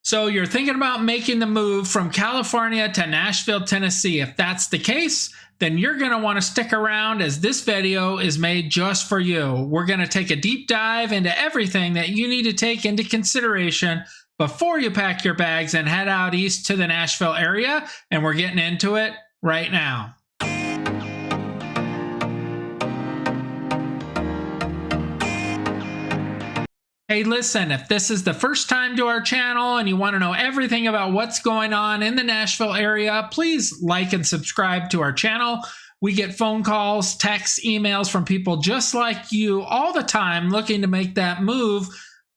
So you're thinking about making the move from California to Nashville, Tennessee. If that's the case, then you're going to want to stick around as this video is made just for you. We're going to take a deep dive into everything that you need to take into consideration before you pack your bags and head out east to the Nashville area, and we're getting into it right now. Hey, listen, if this is the first time to our channel and you want to know everything about what's going on in the Nashville area, please like and subscribe to our channel. We get phone calls, texts, emails from people just like you all the time looking to make that move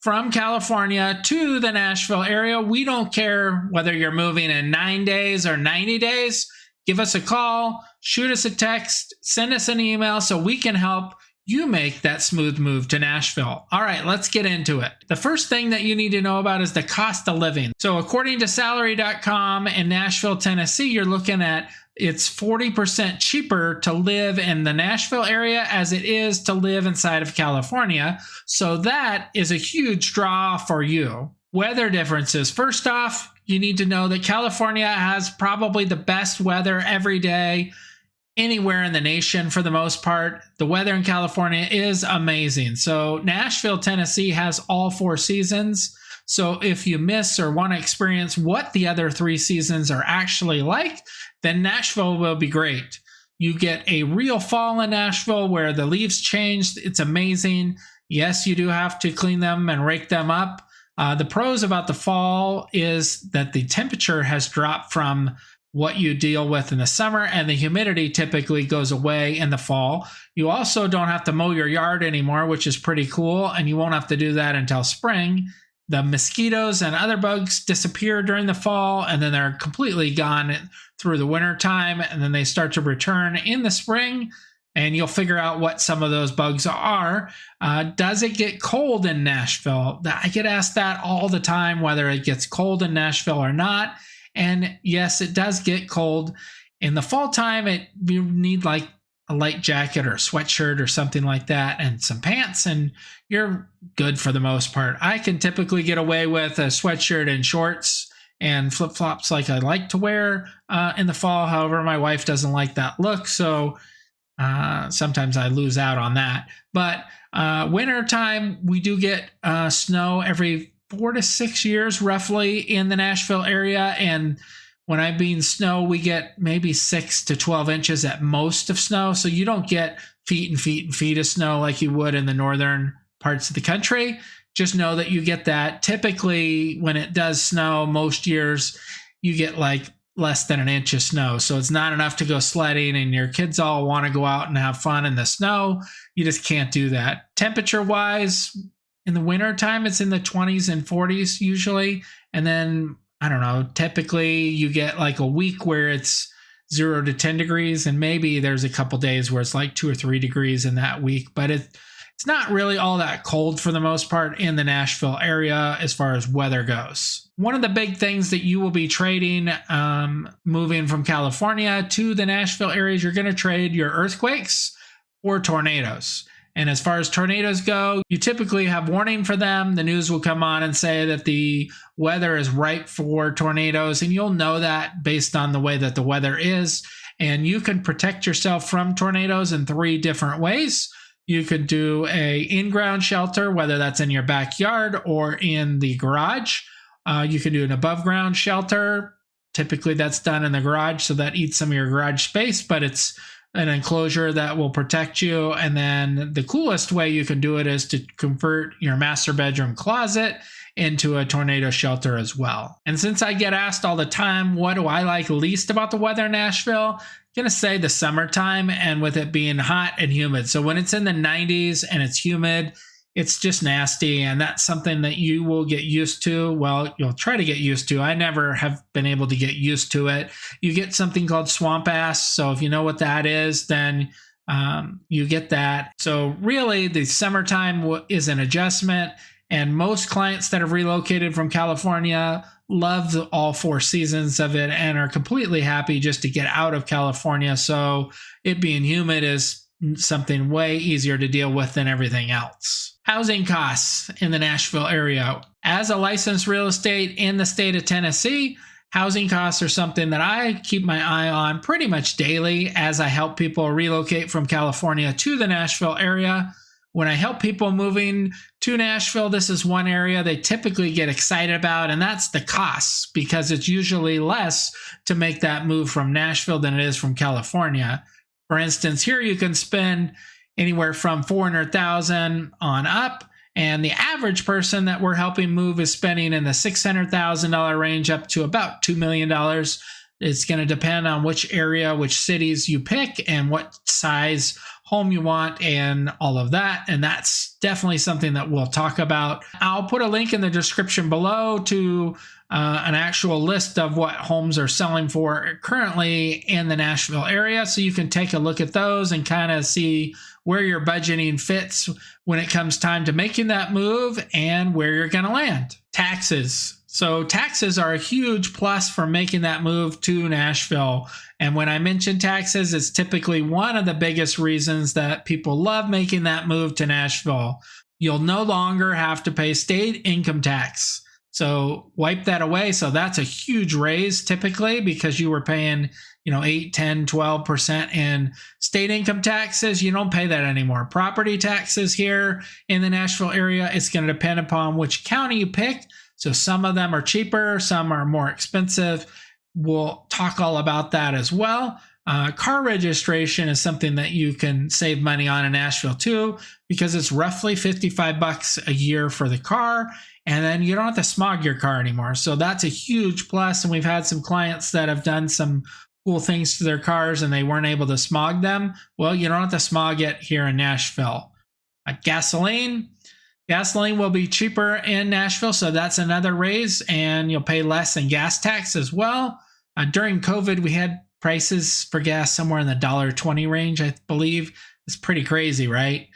from California to the Nashville area. We don't care whether you're moving in 9 days or 90 days. Give us a call, shoot us a text, send us an email so we can help you make that smooth move to Nashville. All right, let's get into it. The first thing that you need to know about is the cost of living. So according to salary.com in Nashville, Tennessee, you're looking at it's 40% cheaper to live in the Nashville area as it is to live inside of California. So that is a huge draw for you. Weather differences. First off, you need to know that California has probably the best weather every day anywhere in the nation for the most part. The weather in California is amazing. So Nashville, Tennessee has all 4 seasons. So if you miss or want to experience what the other 3 seasons are actually like, then Nashville will be great. You get a real fall in Nashville where the leaves changed. It's amazing. Yes, you do have to clean them and rake them up. The pros about the fall is that the temperature has dropped from what you deal with in the summer, and the humidity typically goes away in the fall. You also don't have to mow your yard anymore, which is pretty cool, and you won't have to do that until spring. The mosquitoes and other bugs disappear during the fall, and then they're completely gone through the winter time, and then they start to return in the spring, and you'll figure out what some of those bugs are. Does it get cold in Nashville? I get asked that all the time, whether it gets cold in Nashville or not. And yes, it does get cold. In the fall time, you need like a light jacket or a sweatshirt or something like that and some pants, and you're good for the most part. I can typically get away with a sweatshirt and shorts and flip-flops like I like to wear in the fall. However, my wife doesn't like that look, so sometimes I lose out on that. But winter time, we do get snow every 4 to 6 years roughly in the Nashville area. And when I mean snow, we get maybe 6 to 12 inches at most of snow. So you don't get feet and feet and feet of snow like you would in the northern parts of the country. Just know that you get that. Typically, when it does snow, most years, you get like less than an inch of snow. So it's not enough to go sledding and your kids all want to go out and have fun in the snow. You just can't do that. Temperature wise, in the winter time, it's in the 20s and 40s usually. And then, I don't know, typically you get like a week where it's 0 to 10 degrees. And maybe there's a couple days where it's like 2 or 3 degrees in that week. But it's not really all that cold for the most part in the Nashville area as far as weather goes. One of the big things that you will be trading moving from California to the Nashville area is you're going to trade your earthquakes or tornadoes. And as far as tornadoes go, you typically have warning for them. The news will come on and say that the weather is ripe for tornadoes, and you'll know that based on the way that the weather is. And you can protect yourself from tornadoes in 3 different ways. You could do a in-ground shelter, whether that's in your backyard or in the garage. You can do an above-ground shelter. Typically that's done in the garage, so that eats some of your garage space, but it's an enclosure that will protect you. And then the coolest way you can do it is to convert your master bedroom closet into a tornado shelter as well. And since I get asked all the time, what do I like least about the weather in Nashville? I'm going to say the summertime, and with it being hot and humid. So when it's in the 90s and it's humid, it's just nasty, and that's something that you will get used to. Well, you'll try to get used to. I never have been able to get used to it. You get something called swamp ass. So if you know what that is, then you get that. So really, the summertime is an adjustment, and most clients that have relocated from California love all 4 seasons of it and are completely happy just to get out of California. So it being humid is something way easier to deal with than everything else. Housing costs in the Nashville area. As a licensed real estate in the state of Tennessee, housing costs are something that I keep my eye on pretty much daily as I help people relocate from California to the Nashville area. When I help people moving to Nashville, this is one area they typically get excited about, and that's the costs, because it's usually less to make that move from Nashville than it is from California. For instance, here you can spend anywhere from $400,000 on up, and the average person that we're helping move is spending in the $600,000 range up to about $2 million. It's going to depend on which area, which cities you pick, and what size home you want and all of that. And that's definitely something that we'll talk about. I'll put a link in the description below to an actual list of what homes are selling for currently in the Nashville area. So you can take a look at those and kind of see where your budgeting fits when it comes time to making that move and where you're going to land. Taxes. So taxes are a huge plus for making that move to Nashville. And when I mention taxes, it's typically one of the biggest reasons that people love making that move to Nashville. You'll no longer have to pay state income tax. So wipe that away. So that's a huge raise typically, because you were paying 8, 10, 12% in state income taxes. You don't pay that anymore. Property taxes here in the Nashville area, it's going to depend upon which county you pick. So some of them are cheaper, some are more expensive. We'll talk all about that as well. Car registration is something that you can save money on in Nashville too, because it's roughly $55 a year for the car. And then you don't have to smog your car anymore. So that's a huge plus. And we've had some clients that have done some cool things to their cars and they weren't able to smog them. Well, you don't have to smog it here in Nashville. Gasoline will be cheaper in Nashville, so that's another raise, and you'll pay less in gas tax as well. During COVID, we had prices for gas somewhere in the $1.20 range, I believe. It's pretty crazy, right?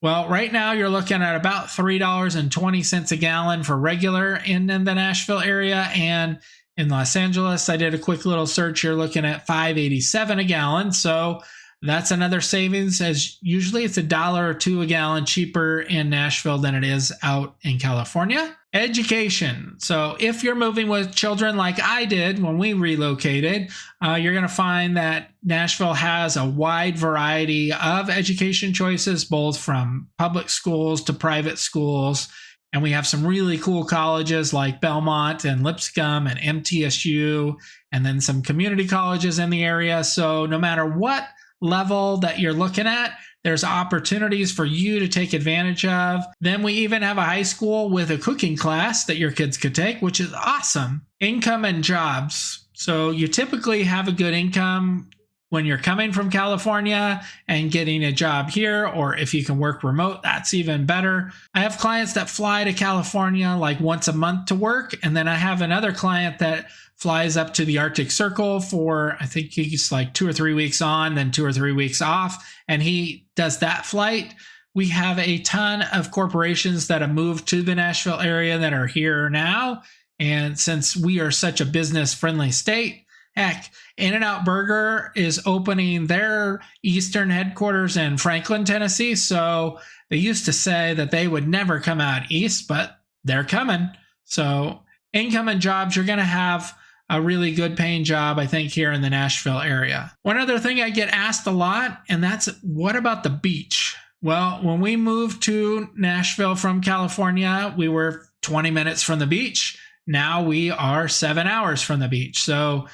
Well, right now you're looking at about $3.20 a gallon for regular in the Nashville area, and in Los Angeles, I did a quick little search. You're looking at $5.87 a gallon, so that's another savings, as usually it's $1 or $2 a gallon cheaper in Nashville than it is out in California. Education. So if you're moving with children like I did when we relocated, you're going to find that Nashville has a wide variety of education choices, both from public schools to private schools. And we have some really cool colleges like Belmont and Lipscomb and MTSU, and then some community colleges in the area. So no matter what level that you're looking at, there's opportunities for you to take advantage of. Then we even have a high school with a cooking class that your kids could take, which is awesome. Income and jobs. So you typically have a good income when you're coming from California and getting a job here, or if you can work remote, that's even better. I have clients that fly to California like once a month to work, and then I have another client that flies up to the Arctic Circle for, I think he's like 2 or 3 weeks on, then 2 or 3 weeks off, and he does that flight. We have a ton of corporations that have moved to the Nashville area that are here now, and since we are such a business-friendly state, heck, In-N-Out Burger is opening their eastern headquarters in Franklin, Tennessee, so they used to say that they would never come out east, but they're coming. So income and jobs, you're going to have a really good paying job, I think, here in the Nashville area. One other thing I get asked a lot, and that's, what about the beach? Well, when we moved to Nashville from California, we were 20 minutes from the beach. Now we are 7 hours from the beach. So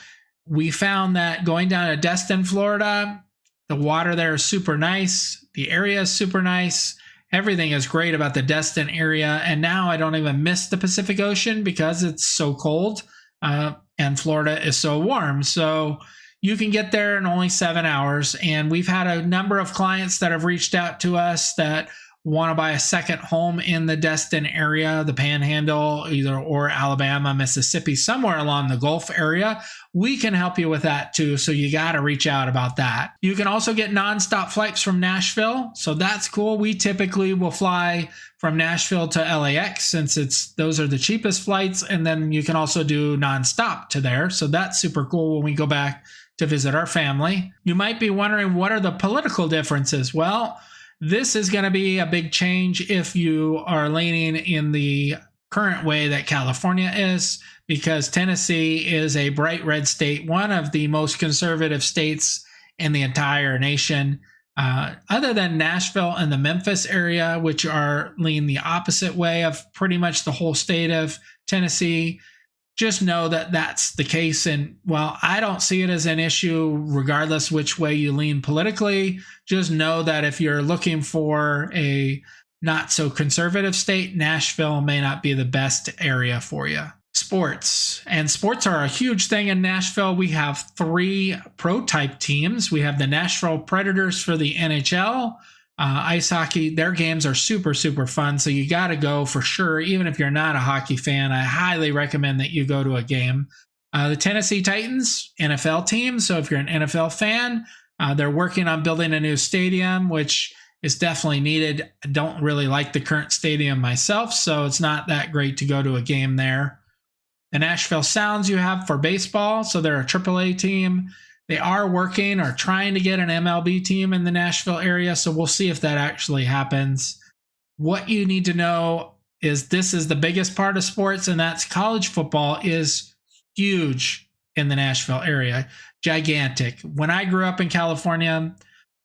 we found that going down to Destin, Florida, the water there is super nice. The area is super nice. Everything is great about the Destin area. And now I don't even miss the Pacific Ocean because it's so cold. And Florida is so warm. So you can get there in only 7 hours. And we've had a number of clients that have reached out to us that want to buy a second home in the Destin area, the Panhandle, or Alabama, Mississippi, somewhere along the Gulf area. We can help you with that too. So you got to reach out about that. You can also get nonstop flights from Nashville. So that's cool. We typically will fly from Nashville to LAX since those are the cheapest flights. And then you can also do nonstop to there. So that's super cool when we go back to visit our family. You might be wondering, what are the political differences? Well, this is going to be a big change if you are leaning in the current way that California is, because Tennessee is a bright red state, one of the most conservative states in the entire nation. Other than Nashville and the Memphis area, which are lean the opposite way of pretty much the whole state of Tennessee, just know that that's the case. And while I don't see it as an issue, regardless which way you lean politically, just know that if you're looking for a not so conservative state, Nashville may not be the best area for you. Sports. And sports are a huge thing in Nashville. We have 3 pro type teams. We have the Nashville Predators for the NHL. Ice hockey, their games are super, super fun. So you got to go for sure. Even if you're not a hockey fan, I highly recommend that you go to a game. The Tennessee Titans, NFL team. So if you're an NFL fan, they're working on building a new stadium, which is definitely needed. I don't really like the current stadium myself, so it's not that great to go to a game there. The Nashville Sounds you have for baseball. So they're a AAA team. They are working or trying to get an MLB team in the Nashville area. So we'll see if that actually happens. What you need to know is this is the biggest part of sports, and that's college football is huge in the Nashville area. Gigantic. When I grew up in California,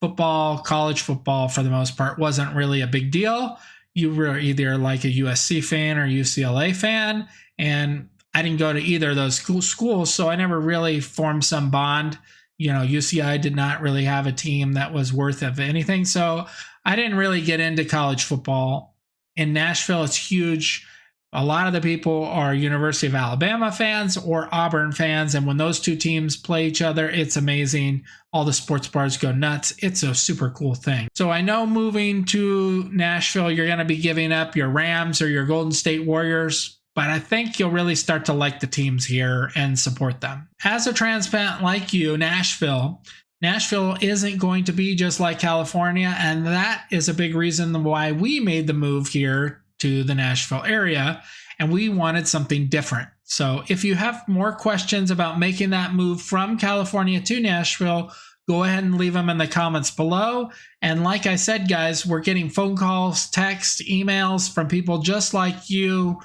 football, college football, for the most part, wasn't really a big deal. You were either like a USC fan or UCLA fan, and I didn't go to either of those schools, so I never really formed some bond. UCI did not really have a team that was worth of anything, so I didn't really get into college football. In Nashville, it's huge. A lot of the people are University of Alabama fans or Auburn fans, and when those two teams play each other, it's amazing. All the sports bars go nuts. It's a super cool thing. So I know moving to Nashville, you're going to be giving up your Rams or your Golden State Warriors, but I think you'll really start to like the teams here and support them. As a transplant like you, Nashville isn't going to be just like California, and that is a big reason why we made the move here to the Nashville area, and we wanted something different. So if you have more questions about making that move from California to Nashville, go ahead and leave them in the comments below. And like I said, guys, we're getting phone calls, texts, emails from people just like you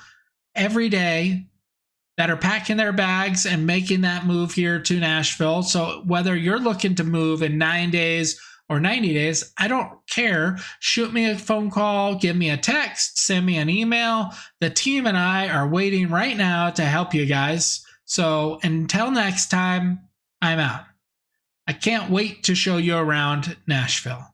every day that are packing their bags and making that move here to Nashville. So whether you're looking to move in 9 days or 90 days, I don't care. Shoot me a phone call, give me a text, send me an email. The team and I are waiting right now to help you guys. So until next time, I'm out. I can't wait to show you around Nashville.